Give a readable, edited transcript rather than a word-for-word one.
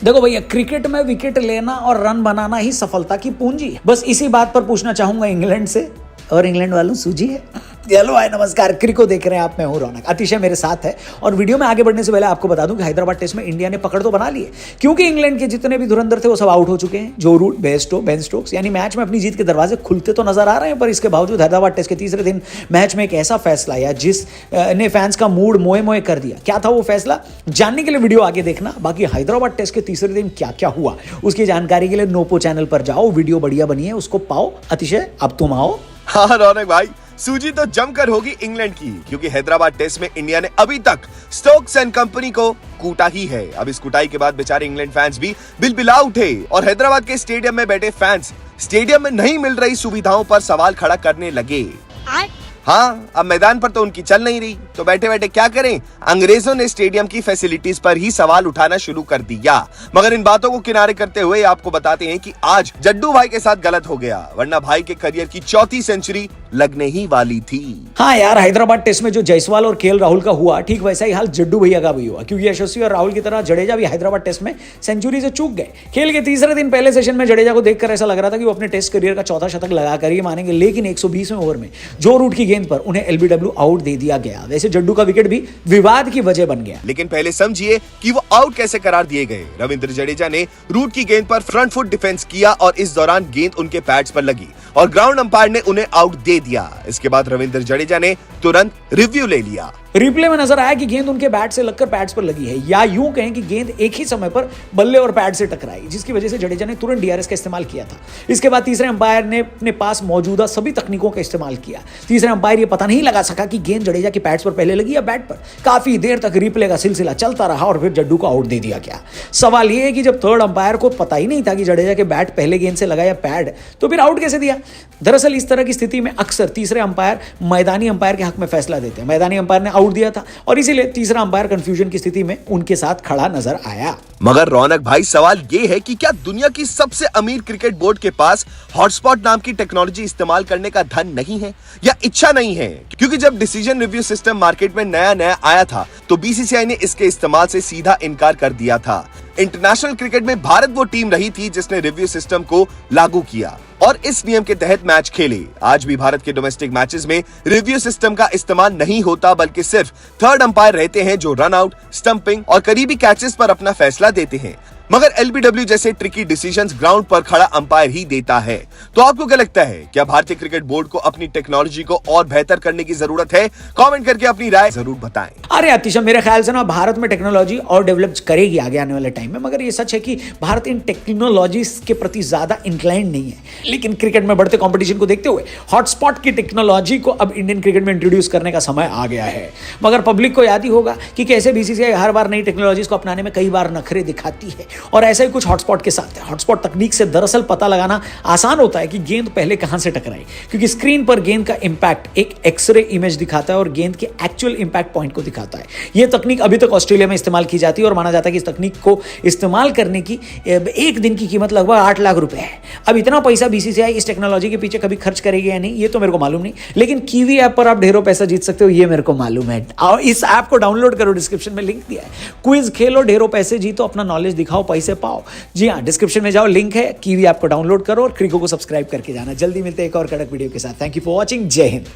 देखो भैया, क्रिकेट में विकेट लेना और रन बनाना ही सफलता की पूंजी है। बस इसी बात पर पूछना चाहूंगा इंग्लैंड से, और इंग्लैंड वालों सूझी है। हेलो हाय नमस्कार, क्रिको देख रहे हैं आप, मैं हूं रौनक, अतिशय मेरे साथ है। और वीडियो में आगे बढ़ने से पहले आपको बता दूं कि हैदराबाद टेस्ट में इंडिया ने पकड़ तो बना ली है, क्योंकि इंग्लैंड के जितने भी धुरंधर थे वो सब आउट हो चुके हैं। जो रूट, बेन स्टोक्स, यानी मैच में अपनी जीत के दरवाजे खुलते तो नजर आ रहे हैं, पर इसके बावजूद हैदराबाद टेस्ट के तीसरे दिन मैच में एक ऐसा फैसला आया जिसने फैंस का मूड मोए मोए कर दिया। क्या था वो फैसला, जानने के लिए वीडियो आगे देखना। बाकी हैदराबाद टेस्ट के तीसरे दिन क्या क्या हुआ उसकी जानकारी के लिए नोपो चैनल पर जाओ, वीडियो बढ़िया बनी है, उसको पाओ। अतिशय अब तुम आओ। हाँ रौनक भाई, सूजी तो जमकर होगी इंग्लैंड की, क्योंकि हैदराबाद टेस्ट में इंडिया ने अभी तक स्टोक्स एंड कंपनी को कूटा ही है। अब इस कुटाई के बाद बेचारे इंग्लैंड फैंस भी बिलबिला उठे और हैदराबाद के स्टेडियम में बैठे फैंस स्टेडियम में नहीं मिल रही सुविधाओं पर सवाल खड़ा करने लगे। हाँ, अब मैदान पर तो उनकी चल नहीं रही, तो बैठे बैठे क्या करें, अंग्रेजों ने स्टेडियम की फैसिलिटीज पर ही सवाल उठाना शुरू कर दिया। मगर इन बातों को किनारे करते हुए आपको बताते हैं कि आज जड्डू भाई के साथ गलत हो गया, वरना भाई के करियर की चौथी सेंचुरी लगने ही वाली थी। हाँ यार, हैदराबाद टेस्ट में जो जायसवाल और केएल राहुल का हुआ, ठीक वैसा ही हाल जड्डू भैया का भी हुआ, क्योंकि यशस्वी और राहुल की तरह जडेजा भी हैदराबाद टेस्ट में सेंचुरी से चूक गए। खेल के तीसरे दिन पहले सेशन में जडेजा को देखकर ऐसा लग रहा था कि वो अपने टेस्ट करियर का चौथा शतक लगाकर ही मानेंगे, लेकिन 120वें ओवर में जो रूट की गेंद पर उन्हें एलबीडब्ल्यू आउट दे दिया गया। वैसे जड्डू का विकेट भी विवाद की वजह बन गया, लेकिन पहले समझिए कि वो आउट कैसे करार दिए गए। रविंद्र जडेजा ने रूट की गेंद पर फ्रंट फुट डिफेंस किया और इस दौरान गेंद उनके पैड्स पर लगी और ग्राउंड अंपायर ने उन्हें आउट दे दिया। इसके बाद रविंद्र जडेजा ने तुरंत रिव्यू ले लिया। रिप्ले में नजर आया कि गेंद उनके बैट से लगकर पैड्स पर लगी है, या यूं कहें कि गेंद एक ही समय पर बल्ले और पैड से टकराई, जिसकी वजह से जडेजा ने तुरंत डीआरएस का इस्तेमाल किया था। इसके बाद तीसरे अंपायर ने अपने पास मौजूदा सभी तकनीकों का इस्तेमाल किया। तीसरे अंपायर ये पता नहीं लगा सका कि गेंद जडेजा के पैड्स पर पहले लगी या बैट पर। काफी देर तक रिप्ले का सिलसिला चलता रहा और फिर जड्डू को आउट दे दिया गया। सवाल यह है कि जब थर्ड अंपायर को पता ही नहीं था कि जडेजा के बैट पहले गेंद से लगा या पैड, तो फिर आउट कैसे दिया। दरअसल इस तरह की स्थिति में अक्सर तीसरे अंपायर मैदानी अंपायर के हक में फैसला देते हैं। मैदानी अंपायर ने आउट दिया था और इसीलिए तीसरा अंपायर कंफ्यूजन की स्थिति में उनके साथ खड़ा नजर आया। मगर रौनक भाई, सवाल ये है कि क्या दुनिया की सबसे अमीर क्रिकेट बोर्ड के पास हॉटस्पॉट नाम की टेक्नोलॉजी इस्तेमाल करने का धन नहीं है या इच्छा नहीं है? क्योंकि जब डिसीजन रिव्यू सिस्टम मार्केट में नया आया था तो बीसीसीआई ने इसके इस्तेमाल से सीधा इनकार कर दिया था। इंटरनेशनल क्रिकेट में भारत वो टीम रही थी जिसने रिव्यू सिस्टम को लागू किया और इस नियम के तहत मैच खेले। आज भी भारत के डोमेस्टिक मैचेस में रिव्यू सिस्टम का इस्तेमाल नहीं होता, बल्कि सिर्फ थर्ड अंपायर रहते हैं जो रन आउट, स्टंपिंग और करीबी कैचेस पर अपना फैसला देते हैं। मगर एलबीडब्ल्यू जैसे ट्रिकी डिसीजंस ग्राउंड पर खड़ा अंपायर ही देता है। तो आपको क्या लगता है, क्या भारतीय क्रिकेट बोर्ड को अपनी टेक्नोलॉजी को और बेहतर करने की जरूरत है? कमेंट करके अपनी राय जरूर बताएं। अरे अतिशय, मेरे ख्याल से ना भारत में टेक्नोलॉजी और डेवलप करेगी आगे आने वाले टाइम में, मगर ये सच है कि भारत इन टेक्नोलॉजीज के प्रति ज्यादा इंक्लाइंड नहीं है। लेकिन क्रिकेट में बढ़ते कंपटीशन को देखते हुए हॉटस्पॉट की टेक्नोलॉजी को अब इंडियन क्रिकेट में इंट्रोड्यूस करने का समय आ गया है। मगर पब्लिक को याद ही होगा कि कैसे बीसीसीआई हर बार नई टेक्नोलॉजीज को अपनाने में कई बार नखरे दिखाती है, और ऐसा ही कुछ हॉटस्पॉट के साथ है। हॉटस्पॉट तकनीक से दरअसल पता लगाना आसान होता है कि गेंद पहले कहां से टकराई, क्योंकि स्क्रीन पर गेंद का इंपैक्ट एक एक्सरे इमेज दिखाता है और गेंद के एक्चुअल इंपैक्ट पॉइंट को दिखाता है। यह तकनीक अभी तक ऑस्ट्रेलिया में इस्तेमाल की जाती है और माना जाता है कि इस तकनीक को इस्तेमाल करने की एक दिन की कीमत लगभग 8 लाख रुपए है। अब इतना पैसा बीसीसीआई इस टेक्नोलॉजी के पीछे कभी खर्च करेगी या नहीं, ये तो मेरे को मालूम नहीं, लेकिन कीवी ऐप पर आप ढेरों पैसा जीत सकते हो, ये मेरे को मालूम है। और इस ऐप को डाउनलोड करो, डिस्क्रिप्शन में लिंक दिया है। क्विज खेलो, ढेरों पैसे जीतो, अपना नॉलेज दिखाओ, पैसे पाओ। जी हाँ, डिस्क्रिप्शन में जाओ, लिंक है, कीवी ऐप को डाउनलोड करो और क्रिको को सब्सक्राइब करके जाना। जल्दी मिलते हैं एक और कड़क वीडियो के साथ। Thank you for watching. जय हिंद।